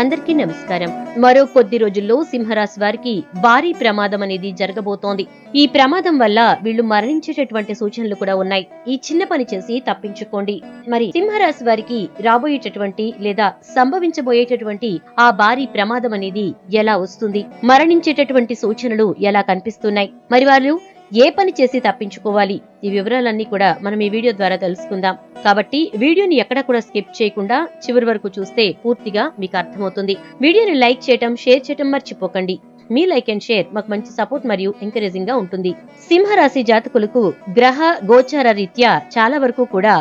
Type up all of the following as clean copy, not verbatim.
అందరికీ నమస్కారం. మరో కొద్ది రోజుల్లో సింహరాశి వారికి భారీ ప్రమాదం అనేది జరగబోతోంది. ఈ ప్రమాదం వల్ల వీళ్ళు మరణించేటటువంటి సూచనలు కూడా ఉన్నాయి. ఈ చిన్న పని చేసి తప్పించుకోండి. మరి సింహరాశి వారికి రాబోయేటటువంటి లేదా సంభవించబోయేటటువంటి ఆ భారీ ప్రమాదం అనేది ఎలా వస్తుంది? మరణించేటటువంటి సూచనలు ఎలా కనిపిస్తున్నాయి? మరి వాళ్ళు ఏ పని చేసి తప్పించుకోవాలి? ఈ వివరాలన్నీ కూడా మనం ఈ వీడియో ద్వారా తెలుసుకుందాం. కాబట్టి వీడియోని ఎక్కడ కూడా స్కిప్ చేయకుండా చివరి వరకు చూస్తే పూర్తిగా మీకు అర్థమవుతుంది. వీడియోని లైక్ చేయటం, షేర్ చేయటం మర్చిపోకండి. మీ లైక్ అండ్ షేర్ మాకు మంచి సపోర్ట్ మరియు ఎంకరేజింగ్ గా ఉంటుంది. సింహరాశి జాతకులకు గ్రహ గోచార రీత్యా చాలా వరకు కూడా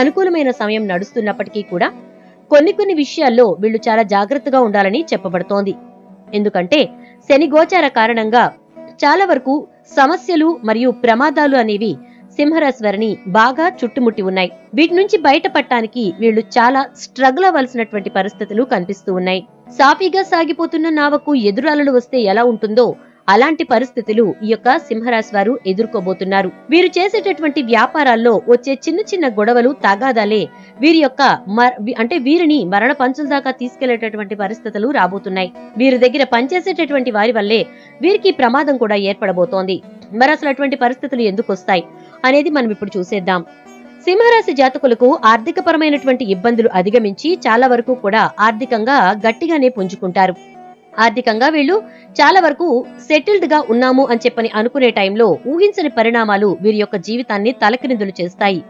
అనుకూలమైన సమయం నడుస్తున్నప్పటికీ కూడా కొన్ని విషయాల్లో వీళ్ళు చాలా జాగ్రత్తగా ఉండాలని చెప్పబడుతోంది. ఎందుకంటే శని గోచార కారణంగా చాలా వరకు సమస్యలు మరియు ప్రమాదాలు అనేవి సింహరాశి వారిని బాగా చుట్టుముట్టి ఉన్నాయి. వీటి నుంచి బయటపడటానికి వీళ్ళు చాలా స్ట్రగుల్ అవ్వాల్సినటువంటి పరిస్థితులు కనిపిస్తూ ఉన్నాయి. సాఫీగా సాగిపోతున్న నావకు ఎదురాలలు వస్తే ఎలా ఉంటుందో అలాంటి పరిస్థితులు ఈ యొక్క సింహరాశి వారు ఎదుర్కోబోతున్నారు. వీరు చేసేటటువంటి వ్యాపారాల్లో వచ్చే చిన్న గొడవలు, తగాదాలే వీరి యొక్క వీరిని మరణ పంచుల దాకా తీసుకెళ్లేటటువంటి పరిస్థితులు రాబోతున్నాయి. వీరి దగ్గర పనిచేసేటటువంటి వారి వల్లే వీరికి ప్రమాదం కూడా ఏర్పడబోతోంది. మరి అసలు అటువంటి పరిస్థితులు ఎందుకు వస్తాయి అనేది మనం ఇప్పుడు చూసేద్దాం. సింహరాశి జాతకులకు ఆర్థిక పరమైనటువంటి ఇబ్బందులు అధిగమించి చాలా వరకు కూడా ఆర్థికంగా గట్టిగానే పుంజుకుంటారు. ఆర్థికంగా వీళ్ళు చాలా వరకు సెటిల్డ్ గా ఉన్నాము అని చెప్పని అనుకునే టైంలో ఊహించని పరిణామాలు వీరి యొక్క జీవితాన్ని తలకిందులు చేస్తాయి.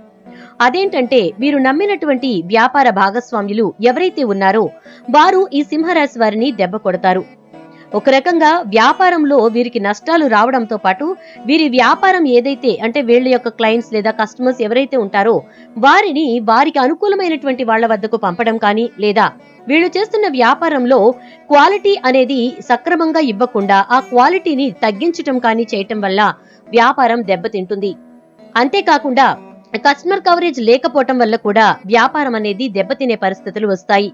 అదేంటంటే వీరు నమ్మినటువంటి వ్యాపార భాగస్వామ్యులు ఎవరైతే ఉన్నారో వారు ఈ సింహరాశి వారిని దెబ్బ కొడతారు. ఒక రకంగా వ్యాపారంలో వీరికి నష్టాలు రావడంతో పాటు వీరి వ్యాపారం ఏదైతే అంటే వీళ్ళ యొక్క క్లయింట్స్ లేదా కస్టమర్స్ ఎవరైతే ఉంటారో వారికి అనుకూలమైనటువంటి వాళ్ల వద్దకు పంపడం కానీ లేదా వీళ్ళు చేస్తున్న వ్యాపారంలో క్వాలిటీ అనేది సక్రమంగా ఇవ్వకుండా ఆ క్వాలిటీని తగ్గించటం కానీ చేయటం వల్ల వ్యాపారం దెబ్బతింటుంది. అంతేకాకుండా కస్టమర్ కవరేజ్ లేకపోవటం వల్ల కూడా వ్యాపారం అనేది దెబ్బతినే పరిస్థితులు వస్తాయి.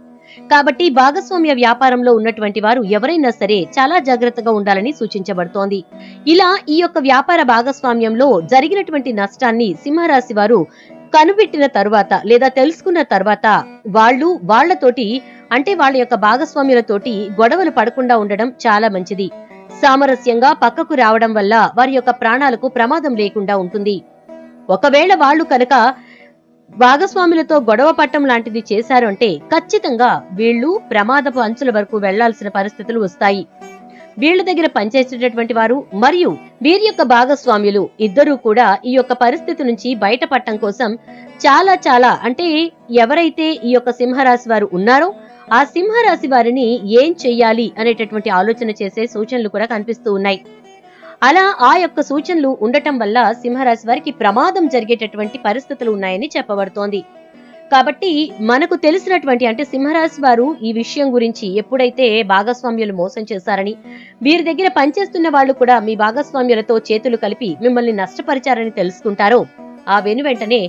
కాబట్టి భాగస్వామ్య వ్యాపారంలో ఉన్నటువంటి వారు ఎవరైనా సరే చాలా జాగ్రత్తగా ఉండాలని సూచించబడుతోంది. ఇలా ఈ యొక్క వ్యాపార భాగస్వామ్యంలో జరిగినటువంటి నష్టాన్ని సింహరాశి వారు కనిపెట్టిన తరువాత లేదా తెలుసుకున్న తర్వాత వాళ్లతోటి అంటే వాళ్ళ యొక్క భాగస్వామ్యులతోటి గొడవలు పడకుండా ఉండడం చాలా మంచిది. సామరస్యంగా పక్కకు రావడం వల్ల వారి యొక్క ప్రాణాలకు ప్రమాదం లేకుండా ఉంటుంది. ఒకవేళ వాళ్ళు కనుక భాగస్వాములతో గొడవ పట్టం లాంటిది చేశారు అంటే ఖచ్చితంగా వీళ్ళు ప్రమాదపు అంచుల వరకు వెళ్లాల్సిన పరిస్థితులు వస్తాయి. వీళ్ల దగ్గర పనిచేసేటటువంటి వారు మరియు వీరి యొక్క భాగస్వామ్యులు ఇద్దరూ కూడా ఈ యొక్క పరిస్థితి నుంచి బయటపడటం కోసం చాలా అంటే ఎవరైతే ఈ యొక్క సింహరాశి వారు ఉన్నారో ఆ సింహరాశి వారిని ఏం చెయ్యాలి అనేటటువంటి ఆలోచన చేసే సూచనలు కూడా కనిపిస్తూ ఉన్నాయి. అలా ఆ యొక్క సూచనలు ఉండటం వల్ల సింహరాశి వారికి ప్రమాదం జరిగేటటువంటి పరిస్థితులు ఉన్నాయని చెప్పబడుతోంది. కాబట్టి మనకు తెలిసినటువంటి అంటే సింహరాశి వారు ఈ విషయం గురించి ఎప్పుడైతే భాగస్వామ్యులు మోసం చేశారని వీరి దగ్గర పనిచేస్తున్న వాళ్ళు కూడా మీ భాగస్వామ్యులతో చేతులు కలిపి మిమ్మల్ని నష్టపరిచారని తెలుసుకుంటారో ఆ వెంటనే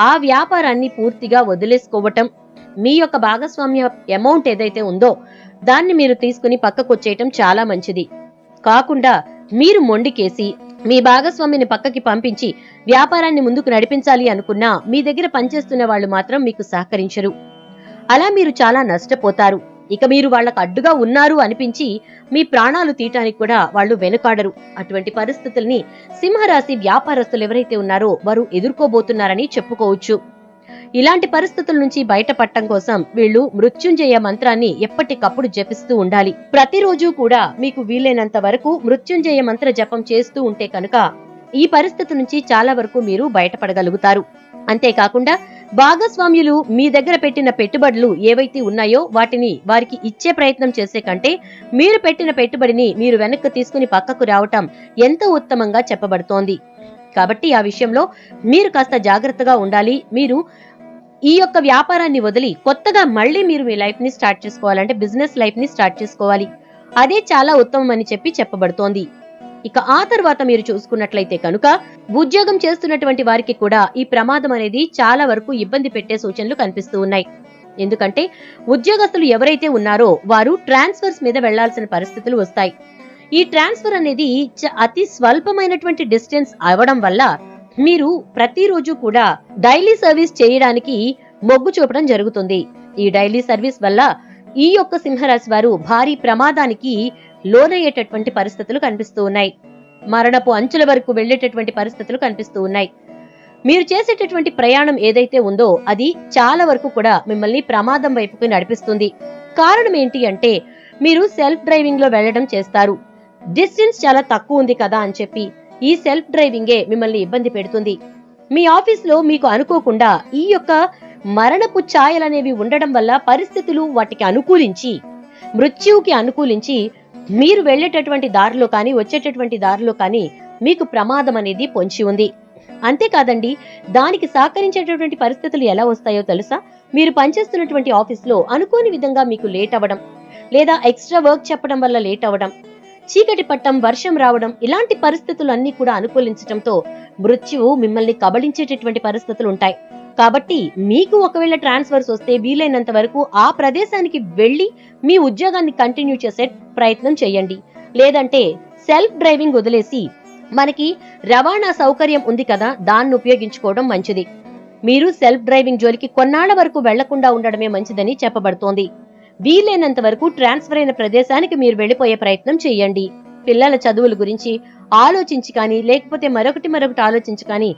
ఆ వ్యాపారాన్ని పూర్తిగా వదిలేసుకోవటం, మీ యొక్క భాగస్వామ్య అమౌంట్ ఏదైతే ఉందో దాన్ని మీరు తీసుకుని పక్కకొచ్చేయటం చాలా మంచిది. కాకుండా మీరు మొండికేసి మీ భాగస్వామిని పక్కకి పంపించి వ్యాపారాన్ని ముందుకు నడిపించాలి అనుకున్నా మీ దగ్గర పనిచేస్తున్న వాళ్ళు మాత్రం మీకు సహకరించరు. అలా మీరు చాలా నష్టపోతారు. ఇక మీరు వాళ్లకు అడ్డుగా ఉన్నారు అనిపించి మీ ప్రాణాలు తీయటానికి కూడా వాళ్ళు వెనుకాడరు. అటువంటి పరిస్థితుల్ని సింహరాశి వ్యాపారస్తులు ఎవరైతే ఉన్నారో వారు ఎదుర్కోబోతున్నారని చెప్పుకోవచ్చు. ఇలాంటి పరిస్థితుల నుంచి బయటపడటం కోసం వీళ్ళు మృత్యుంజయ మంత్రాన్ని ఎప్పటికప్పుడు జపిస్తూ ఉండాలి. ప్రతిరోజు కూడా మీకు వీలైనంత వరకు మృత్యుంజయ మంత్ర జపం చేస్తూ ఉంటే కనుక ఈ పరిస్థితి నుంచి చాలా వరకు మీరు బయటపడగలుగుతారు. అంతేకాకుండా భాగస్వామ్యులు మీ దగ్గర పెట్టిన పెట్టుబడులు ఏవైతే ఉన్నాయో వాటిని వారికి ఇచ్చే ప్రయత్నం చేసే కంటే మీరు పెట్టిన పెట్టుబడిని మీరు వెనక్కి తీసుకుని పక్కకు రావటం ఎంతో ఉత్తమంగా చెప్పబడుతోంది. కాబట్టి ఆ విషయంలో మీరు కాస్త జాగ్రత్తగా ఉండాలి. మీరు ఈ యొక్క వ్యాపారాన్ని వదిలి కొత్తగా మళ్ళీ మీరు మీ లైఫ్ ని స్టార్ట్ చేసుకోవాలంటే బిజినెస్ లైఫ్ ని స్టార్ట్ చేసుకోవాలి. అదే చాలా ఉత్తమం అని చెప్పబడుతోంది. ఇక ఆ తర్వాత మీరు చూసుకున్నట్లయితే కనుక ఉద్యోగం చేస్తున్నటువంటి వారికి కూడా ఈ ప్రమాదం అనేది చాలా వరకు ఇబ్బంది పెట్టే సూచనలు కనిపిస్తూ ఉన్నాయి. ఎందుకంటే ఉద్యోగస్తులు ఎవరైతే ఉన్నారో వారు ట్రాన్స్ఫర్స్ మీద వెళ్లాల్సిన పరిస్థితులు వస్తాయి. ఈ ట్రాన్స్ఫర్ అనేది అతి స్వల్పమైనటువంటి డిస్టెన్స్ అవ్వడం వల్ల మీరు ప్రతిరోజు కూడా డైలీ సర్వీస్ చేయడానికి మొగ్గు చూపడం జరుగుతుంది. ఈ డైలీ సర్వీస్ వల్ల ఈ యొక్క సింహరాశి వారు భారీ ప్రమాదానికి లోనయ్యేటటువంటి పరిస్థితులు కనిపిస్తూ ఉన్నాయి. మరణపు అంచుల వరకు వెళ్లేటటువంటి పరిస్థితులు కనిపిస్తూ ఉన్నాయి. మీరు చేసేటటువంటి ప్రయాణం ఏదైతే ఉందో అది చాలా వరకు కూడా మిమ్మల్ని ప్రమాదం వైపుకి నడిపిస్తుంది. కారణం ఏంటి అంటే మీరు సెల్ఫ్ డ్రైవింగ్ లో వెళ్లడం చేస్తారు. డిస్టెన్స్ చాలా తక్కువ ఉంది కదా అని చెప్పి ఈ సెల్ఫ్ డ్రైవింగే మిమ్మల్ని ఇబ్బంది పెడుతుంది. మీ ఆఫీస్ లో మీకు అనుకోకుండా ఈ యొక్క మరణపు ఛాయలనేవి ఉండడం వల్ల పరిస్థితులు వాటికి అనుకూలించి మృత్యువుకి అనుకూలించి మీరు వెళ్లేటటువంటి దారిలో కానీ వచ్చేటటువంటి దారిలో కానీ మీకు ప్రమాదం అనేది పొంచి ఉంది. అంతేకాదండి, దానికి సహకరించేటటువంటి పరిస్థితులు ఎలా వస్తాయో తెలుసా? మీరు పనిచేస్తున్నటువంటి ఆఫీస్ లో అనుకోని విధంగా మీకు లేట్ అవ్వడం, లేదా ఎక్స్ట్రా వర్క్ చెప్పడం వల్ల లేట్ అవ్వడం, చీకటి పట్టం, వర్షం రావడం, ఇలాంటి పరిస్థితులన్నీ కూడా అనుకూలించడంతో మృత్యువు మిమ్మల్ని కబళించేటటువంటి పరిస్థితులు ఉంటాయి. కాబట్టి మీకు ఒకవేళ ట్రాన్స్ఫర్స్ వస్తే వీలైనంత వరకు ఆ ప్రదేశానికి వెళ్లి మీ ఉద్యోగాన్ని కంటిన్యూ చేసే ప్రయత్నం చేయండి. లేదంటే సెల్ఫ్ డ్రైవింగ్ వదిలేసి మనకి రవాణా సౌకర్యం ఉంది కదా, దాన్ని ఉపయోగించుకోవడం మంచిది. మీరు సెల్ఫ్ డ్రైవింగ్ జోలికి కొన్నాళ్ల వరకు వెళ్లకుండా ఉండడమే మంచిదని చెప్పబడుతోంది. వీలైనంత వరకు ట్రాన్స్ఫర్ అయిన ప్రదేశానికి మీరు వెళ్లిపోయే ప్రయత్నం చేయండి. పిల్లల చదువుల గురించి ఆలోచించి కానీ లేకపోతే మరొకటి ఆలోచించి కానీ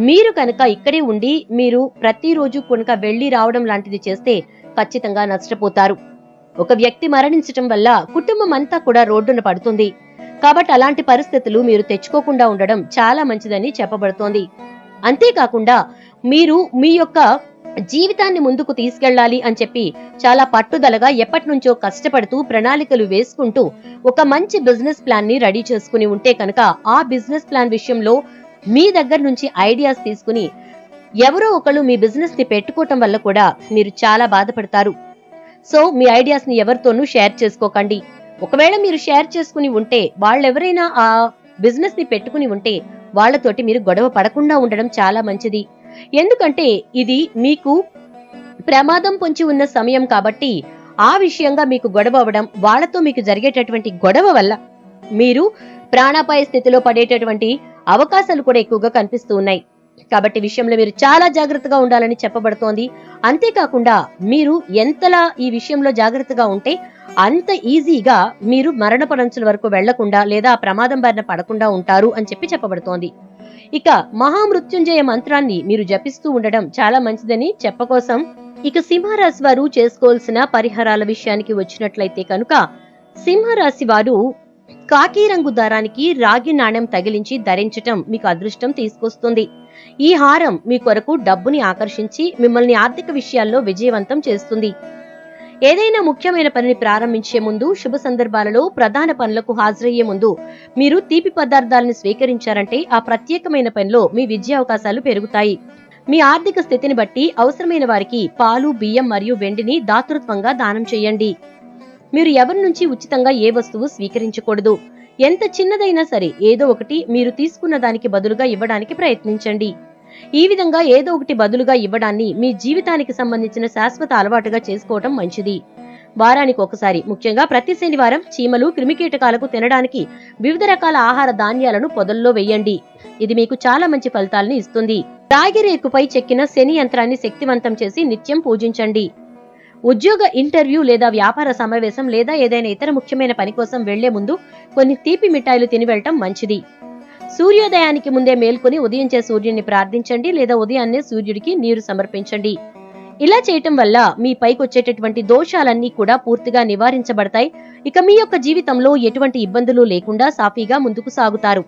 మీరు కనుక ఇక్కడే ఉండి మీరు ప్రతిరోజు కనుక వెళ్లి రావడం లాంటిది చేస్తే ఖచ్చితంగా నష్టపోతారు. ఒక వ్యక్తి మరణించటం వల్ల కుటుంబం అంతా కూడా రోడ్డున పడుతుంది. కాబట్టి అలాంటి పరిస్థితులు మీరు తెచ్చుకోకుండా ఉండడం చాలా మంచిదని చెప్పబడుతోంది. అంతేకాకుండా మీరు మీ యొక్క జీవితాన్ని ముందుకు తీసుకెళ్లాలి అని చెప్పి చాలా పట్టుదలగా ఎప్పటి నుంచో కష్టపడుతూ ప్రణాళికలు వేసుకుంటూ ఒక మంచి బిజినెస్ ప్లాన్ ని రెడీ చేసుకుని ఉంటే కనుక ఆ బిజినెస్ ప్లాన్ విషయంలో మీ దగ్గర నుంచి ఐడియాస్ తీసుకుని ఎవరో ఒకళ్ళు మీ బిజినెస్ ని పెట్టుకోవటం వల్ల కూడా మీరు చాలా బాధపడతారు. సో మీ ఐడియాస్ ని ఎవరితోనూ షేర్ చేసుకోకండి. ఒకవేళ మీరు షేర్ చేసుకుని ఉంటే వాళ్ళెవరైనా ఆ బిజినెస్ ని పెట్టుకుని ఉంటే వాళ్లతోటి మీరు గొడవ పడకుండా ఉండడం చాలా మంచిది. ఎందుకంటే ఇది మీకు ప్రమాదం పొంచి ఉన్న సమయం కాబట్టి ఆ విషయంగా మీకు గొడవ అవ్వడం, వాళ్లతో మీకు జరిగేటటువంటి గొడవ వల్ల మీరు ప్రాణాపాయ స్థితిలో పడేటటువంటి అవకాశాలు కూడా ఎక్కువగా కనిపిస్తూ ఉన్నాయి. కాబట్టి విషయంలో మీరు చాలా జాగ్రత్తగా ఉండాలని చెప్పబడుతోంది. అంతేకాకుండా మీరు ఎంతలా ఈ విషయంలో జాగ్రత్తగా ఉంటే అంత ఈజీగా మీరు మరణపరంచుల వరకు వెళ్లకుండా లేదా ప్రమాదం బారిన పడకుండా ఉంటారు అని చెప్పబడుతోంది. ఇక మహామృత్యుంజయ మంత్రాన్ని మీరు జపిస్తూ ఉండడం చాలా మంచిదని చెప్పకోసం ఇక సింహరాశి వారు చేసుకోవాల్సిన పరిహారాల విషయానికి వచ్చినట్లయితే కనుక సింహరాశి వారు కాకి రంగు దారానికి రాగి నాణెం తగిలించి ధరించటం మీకు అదృష్టం తీసుకొస్తుంది. ఈ హారం మీ కొరకు డబ్బుని ఆకర్షించి మిమ్మల్ని ఆర్థిక విషయాల్లో విజయవంతం చేస్తుంది. ఏదైనా ముఖ్యమైన పనిని ప్రారంభించే ముందు, శుభ సందర్భాలలో ప్రధాన పనులకు హాజరయ్యే ముందు మీరు తీపి పదార్థాలను స్వీకరించారంటే ఆ ప్రత్యేకమైన పనిలో మీ విజయావకాశాలు పెరుగుతాయి. మీ ఆర్థిక స్థితిని బట్టి అవసరమైన వారికి పాలు, బియ్యం మరియు వెండిని దాతృత్వంగా దానం చేయండి. మీరు ఎవరి నుంచి ఉచితంగా ఏ వస్తువు స్వీకరించకూడదు. ఎంత చిన్నదైనా సరే ఏదో ఒకటి మీరు తీసుకున్న దానికి బదులుగా ఇవ్వడానికి ప్రయత్నించండి. ఈ విధంగా ఏదో ఒకటి బదులుగా ఇవ్వడాన్ని మీ జీవితానికి సంబంధించిన శాశ్వత అలవాటుగా చేసుకోవటం మంచిది. వారానికి ఒకసారి, ముఖ్యంగా ప్రతి శనివారం చీమలు, క్రిమికీటకాలకు తినడానికి వివిధ రకాల ఆహార ధాన్యాలను పొదల్లో వేయండి. ఇది మీకు చాలా మంచి ఫలితాలను ఇస్తుంది. రాగి రేకుపై చెక్కిన శని యంత్రాన్ని శక్తివంతం చేసి నిత్యం పూజించండి. ఉద్యోగ ఇంటర్వ్యూ లేదా వ్యాపార సమావేశం లేదా ఏదైనా ఇతర ముఖ్యమైన పని కోసం వెళ్లే ముందు కొన్ని తీపి మిఠాయిలు తిని వెళ్లటం మంచిది. సూర్యోదయానికి ముందే మేల్కొని ఉదయించే సూర్యుడిని ప్రార్థించండి లేదా ఉదయాన్నే సూర్యుడికి నీరు సమర్పించండి. ఇలా చేయటం వల్ల మీ పైకి వచ్చేటటువంటి దోషాలన్నీ కూడా పూర్తిగా నివారించబడతాయి. ఇక మీ యొక్క జీవితంలో ఎటువంటి ఇబ్బందులు లేకుండా సాఫీగా ముందుకు సాగుతారు.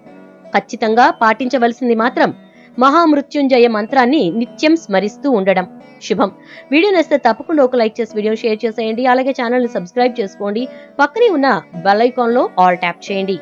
ఖచ్చితంగా పాటించవలసింది మాత్రం మహామృత్యుంజయ మంత్రాన్ని నిత్యం స్మరిస్తూ ఉండడం. శుభం. వీడియో నచ్చితే తప్పకుండా ఒక లైక్ చేసి వీడియో షేర్ చేసేయండి. అలాగే ఛానల్ ని సబ్స్క్రైబ్ చేసుకోండి. పక్కనే ఉన్న బెల్ ఐకాన్ లో ఆల్ ట్యాప్ చేయండి.